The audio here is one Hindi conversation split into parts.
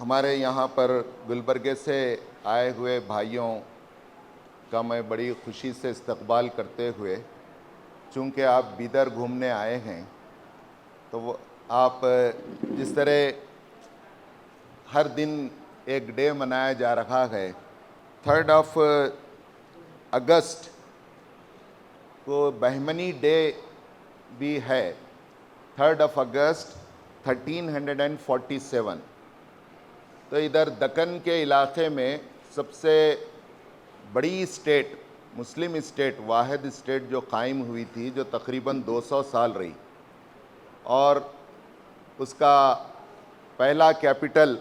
हमारे यहाँ पर गुलबर्गे से आए हुए भाइयों का मैं बड़ी खुशी से इस्तकबाल करते हुए, चूँकि आप बीदर घूमने आए हैं, तो वो आप जिस तरह हर दिन एक डे मनाया जा रहा है, 3 अगस्त को बहमनी डे भी है। 3 अगस्त 1347। तो इधर दक्कन के इलाके में सबसे बड़ी स्टेट, मुस्लिम स्टेट, वाहिद स्टेट जो कायम हुई थी, जो तकरीबन 200 साल रही, और उसका पहला कैपिटल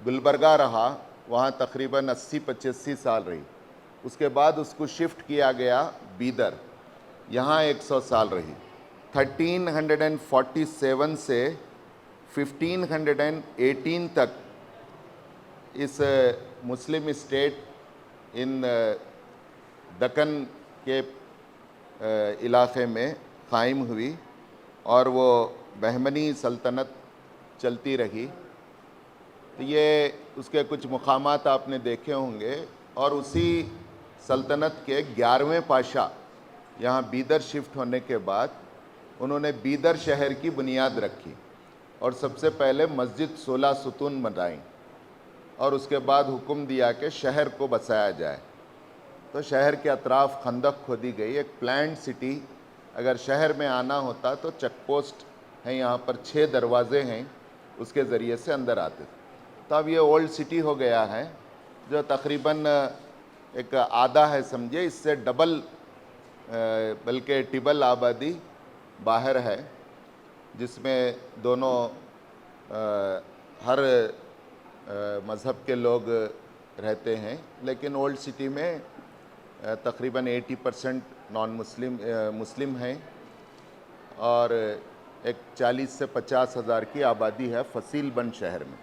गुलबर्गा रहा, वहाँ तकरीबन 80-85 साल रही। उसके बाद उसको शिफ्ट किया गया बीदर, यहाँ 100 साल रही। 1347 से 1518 तक इस मुस्लिम स्टेट इन दक्कन के इलाक़े में कायम हुई और वो बहमनी सल्तनत चलती रही। तो ये उसके कुछ मकामात आपने देखे होंगे, और उसी सल्तनत के 11वें पाशाह यहाँ बीदर शिफ्ट होने के बाद उन्होंने बीदर शहर की बुनियाद रखी और सबसे पहले मस्जिद 16 सुतून बनाई, और उसके बाद हुक्म दिया कि शहर को बसाया जाए। तो शहर के अतराफ़ खंदक खोदी गई, एक प्लान्ड सिटी। अगर शहर में आना होता तो चेक पोस्ट हैं, यहाँ पर 6 दरवाज़े हैं, उसके ज़रिए से अंदर आते थे। तो अब ये ओल्ड सिटी हो गया है, जो तकरीबन एक आधा है समझिए, इससे डबल बल्कि टिबल आबादी बाहर है, जिसमें दोनों हर मज़हब के लोग रहते हैं। लेकिन ओल्ड सिटी में तकरीबन 80% नॉन मुस्लिम हैं, और एक 40 से 50 हज़ार की आबादी है फसील बंद शहर में।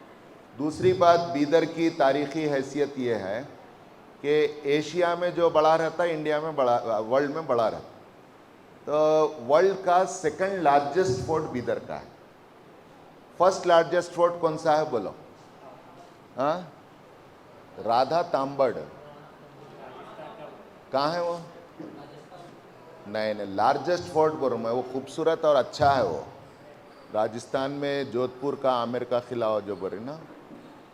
दूसरी बात, बीदर की तारीख़ी हैसियत ये है कि एशिया में जो बड़ा रहता है, इंडिया में बड़ा, वर्ल्ड में बड़ा रहता। तो वर्ल्ड का सेकंड लार्जेस्ट फोर्ट बीदर का है। फर्स्ट लार्जेस्ट फोर्ट कौन सा है बोलो? हाँ, राधा तांबड़। कहाँ है वो? नहीं, लार्जेस्ट फोर्ट बोल रहा हूँ मैं, वो खूबसूरत और अच्छा है वो। राजस्थान में जोधपुर का आमिर का किला जो बोल रही ना,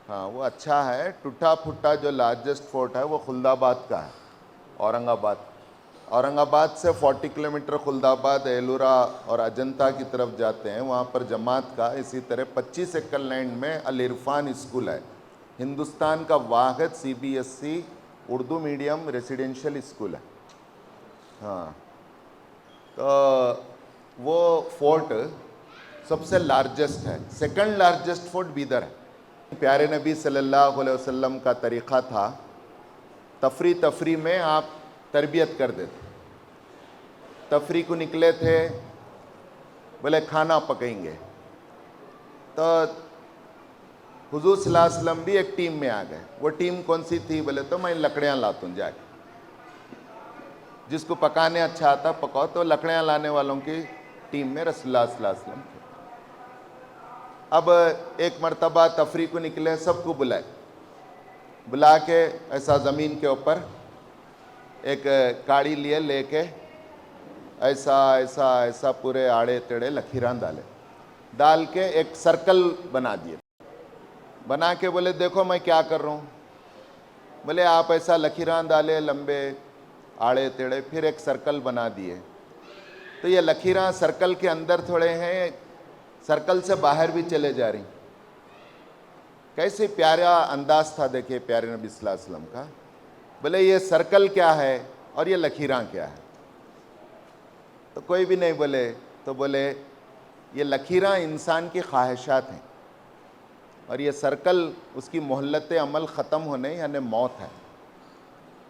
हाँ वो अच्छा है। टूटा फुटा जो लार्जेस्ट फोर्ट है वो खुलदाबाद का है, औरंगाबाद से 40 किलोमीटर खुलदाबाद, एलोरा और अजंता की तरफ जाते हैं, वहाँ पर जमात का। इसी तरह 25 एकड़ लैंड में अल इरफान स्कूल है, हिंदुस्तान का वाहिद CBSE Urdu medium residential school है। हाँ, तो वो फोर्ट सबसे लार्जेस्ट है। सेकंड लार्जेस्ट फोर्ट बीदर है। प्यारे नबी सल्लल्लाहु अलैहि वसल्लम का तरीक़ा था, तफरी में आप तरबियत कर देते। तफरी को निकले थे, बोले खाना पकाएंगे, तो हुजूर सल्लल्लाहु अलैहि वसल्लम भी एक टीम में आ गए। वो टीम कौन सी थी? बोले तो मैं लकड़ियाँ लाता हूँ जाके, जिसको पकाने अच्छा आता पकाओ। तो लकड़ियाँ लाने वालों की टीम में रसूलुल्लाह सल्लल्लाहु अलैहि वसल्लम थे। अब एक मर्तबा तफरी को निकले, सबको बुला के ऐसा ज़मीन के ऊपर एक काड़ी लिए लेके ऐसा ऐसा ऐसा पूरे आड़े टेढ़े लकीरां डाल के एक सर्कल बना दिए। बना के बोले देखो मैं क्या कर रहा हूँ। बोले आप ऐसा लकीरां डाले लंबे आड़े टेढ़े, फिर एक सर्कल बना दिए। तो ये लकीरां सर्कल के अंदर थोड़े हैं, सर्कल से बाहर भी चले जा रही। कैसे प्यारा अंदाज था, देखिए प्यारे नबी सल्लल्लाहु अलैहि वसल्लम का। बोले ये सर्कल क्या है और ये लकीरां क्या है? तो कोई भी नहीं बोले। तो बोले ये लकीरां इंसान की ख्वाहिशात हैं, और ये सर्कल उसकी मोहल्लत अमल ख़त्म होने यानी मौत है।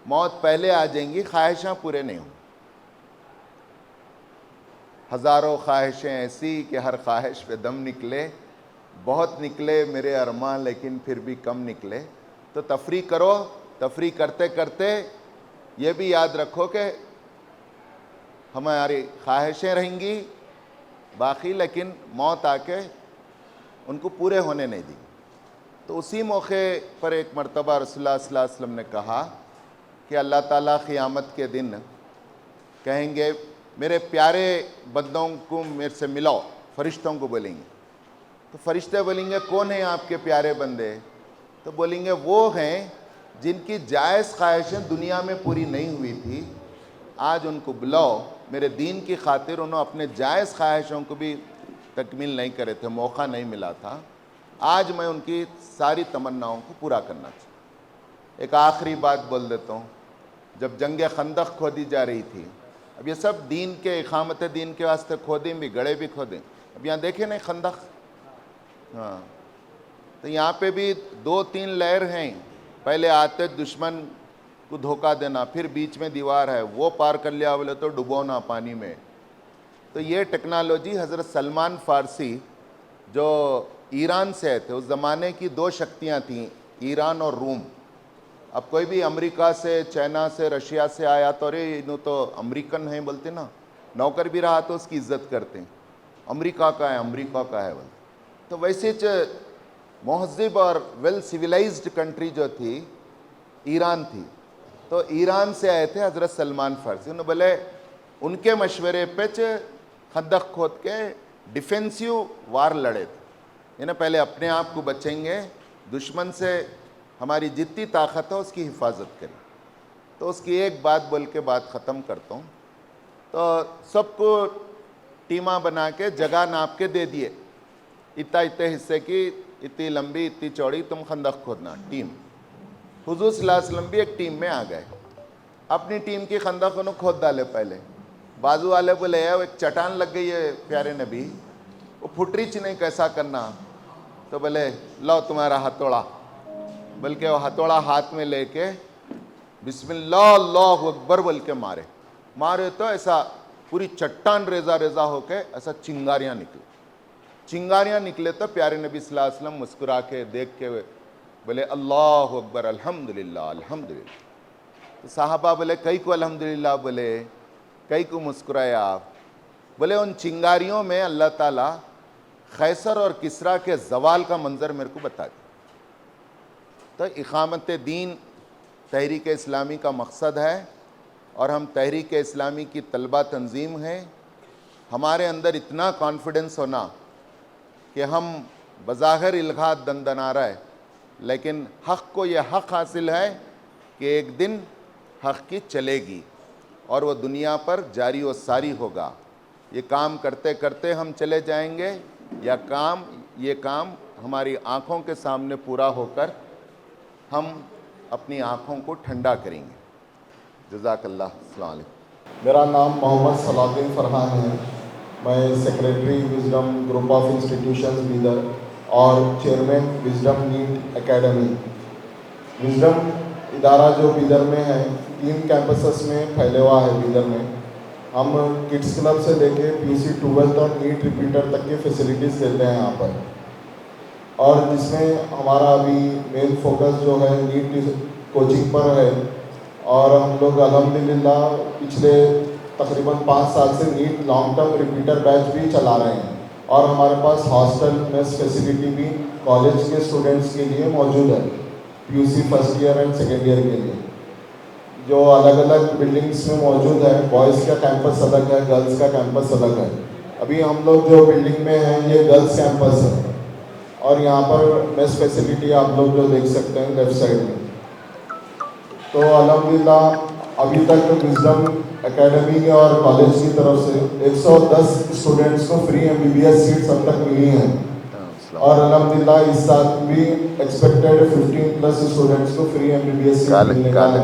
मौत पहले आ जाएंगी, ख्वाहिशां पूरे नहीं होंगी। हज़ारों ख्वाहिशें ऐसी कि हर ख्वाहिश पे दम निकले, बहुत निकले मेरे अरमान लेकिन फिर भी कम निकले। तो तफरी करो, तफरी करते करते ये भी याद रखो कि हमारी ख्वाहिशें रहेंगी बाकी, लेकिन मौत आके उनको पूरे होने नहीं दी। तो उसी मौके पर एक मरतबा रसूलुल्लाह सल्लल्लाहु अलैहि वसल्लम ने कहा कि अल्लाह ताला क़यामत के दिन कहेंगे मेरे प्यारे बंदों को मेरे से मिलाओ, फरिश्तों को बोलेंगे। तो फरिश्ते बोलेंगे कौन है आपके प्यारे बंदे? तो बोलेंगे वो हैं जिनकी जायज़ ख्वाहिशें दुनिया में पूरी नहीं हुई थी, आज उनको बुलाओ, मेरे दीन की खातिर उन्होंने अपने जायज़ ख्वाहिशों को भी तकमील नहीं करे थे, मौका नहीं मिला था, आज मैं उनकी सारी तमन्नाओं को पूरा करना चाहूँ। एक आखिरी बात बोल देता हूँ, जब जंग खंदक खोदी जा रही थी, अब ये सब दीन के इकामत दीन के वास्ते खोदें भी, गड़े भी खोदें। अब यहाँ देखें नहीं खंदक, हाँ, तो यहाँ पे भी 2-3 लेयर हैं। पहले आते दुश्मन को धोखा देना, फिर बीच में दीवार है, वो पार कर लिया बोले तो डुबोना पानी में। तो ये टेक्नोलॉजी हज़रत सलमान फ़ारसी जो ईरान से आए थे, उस ज़माने की 2 शक्तियाँ थीं, ईरान और रूम। अब कोई भी अमेरिका से, चाइना से, रशिया से आया तो अरे इन्हों तो अमेरिकन हैं बोलते ना, नौकर भी रहा तो उसकी इज्जत करते हैं, अमेरिका का है, अमेरिका का है बोलते। तो वैसे महज़िब और वेल सिविलाइज्ड कंट्री जो थी ईरान थी। तो ईरान से आए थे हज़रत सलमान फ़ारसी, उन्होंने बोले उनके मशवरे पे खंदक खोद के डिफेंसिव वार लड़े थे, यानी पहले अपने आप को बचेंगे, दुश्मन से हमारी जितनी ताकत है उसकी हिफाजत करें। तो उसकी एक बात बोल के बात ख़त्म करता हूँ। तो सबको टीमा बना के जगह नाप के दे दिए, इतना इतने हिस्से की, इतनी लंबी इतनी चौड़ी तुम खंदक खोदना, टीम। हुजूर सल्लल्लाहु अलैहि वसल्लम भी एक टीम में आ गए, अपनी टीम की खंदक उन्होंने खोद डाले। पहले बाजू वाले बोले यार एक चट्टान लग गई है प्यारे नबी, वो फुटरी च नहीं, कैसा करना? तो बोले लो तुम्हारा हथौड़ा, बल्कि वो हथौड़ा हाथ में लेके बिस्मिल्लाह अल्लाहु अकबर बोल के मारे तो ऐसा पूरी चट्टान रेजा रेजा होके ऐसा चिंगारियाँ निकले। तो प्यारे नबी सल्लल्लाहु अलैहि वसल्लम मुस्कुरा के देख के बोले अल्लाहु अकबर, अल्हम्दुलिल्लाह अल्हम्दुलिल्लाह। तो साहबा बोले कई को अल्हम्दुलिल्लाह बोले, कई को मुस्कुराए आप? बोले उन चिंगारियों में अल्लाह ताला खैसर और किसरा के जवाल का मंजर मेरे को बता दिया। तो इकामत दीन तहरीक इस्लामी का मकसद है और हम तहरीक इस्लामी की तलबा तंजीम है। हमारे अंदर इतना कॉन्फिडेंस होना कि हम बज़ाहिर इल्हाद दंदना रहा है, लेकिन हक़ को ये हक़ हासिल है कि एक दिन हक़ की चलेगी और वह दुनिया पर जारी व सारी होगा। ये काम करते करते हम चले जाएंगे या ये काम हमारी आँखों के सामने पूरा होकर हम अपनी आँखों को ठंडा करेंगे। जज़ाकल्लाह। अस्सलाम वालेकुम। मेरा नाम मोहम्मद सलाउद्दीन फ़रहान है। मैं secretary wisdom group of institutions Bidar और chairman wisdom NEET academy. Wisdom इदारा जो बीदर में है, 3 कैंपसेस में फैले हुआ है बीदर में। हम किड्स क्लब से लेके पीयूसी 12th और नीट रिपीटर तक की फैसिलिटीज़ देते हैं यहाँ पर, और जिसमें हमारा अभी मेन फोकस जो है नीट कोचिंग पर है। और हम लोग अल्हम्दुलिल्लाह पिछले तकरीबन 5 साल से NEET long term repeater batch भी चला रहे हैं, और हमारे पास हॉस्टल मेस फैसिलिटी भी कॉलेज के स्टूडेंट्स के लिए मौजूद है, PUC first year and second year के लिए, जो अलग अलग बिल्डिंग्स में मौजूद है। बॉयज़ का कैंपस अलग है, गर्ल्स का कैंपस अलग है। अभी हम लोग जो बिल्डिंग में हैं ये गर्ल्स कैंपस है, और यहाँ पर मेस फैसिलिटी आप लोग जो देख सकते हैं लेफ्ट साइड में। तो अल्हम्दुलिल्लाह अभी तक विज़डम एकेडमी और कॉलेज की तरफ से 110 स्टूडेंट्स को फ्री MBBS सीट्स अब तक मिली हैं, और अल्हम्दुलिल्लाह इस साल भी एक्सपेक्टेड 15+ स्टूडेंट्स को फ्री MBBS सीट मिलने का है,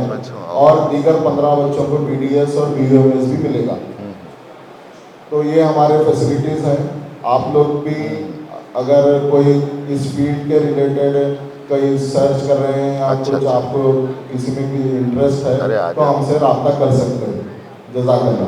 और दीगर 15 बच्चों को BDS और BUMS भी मिलेगा। तो ये हमारे फैसिलिटीज़ हैं। आप लोग भी अगर कोई इस फील्ड के रिलेटेड कहीं सर्च कर रहे हैं या कुछ आपको किसी में भी इंटरेस्ट है तो हमसे रब्ता कर सकते हैं। जज़ाकल्लाह।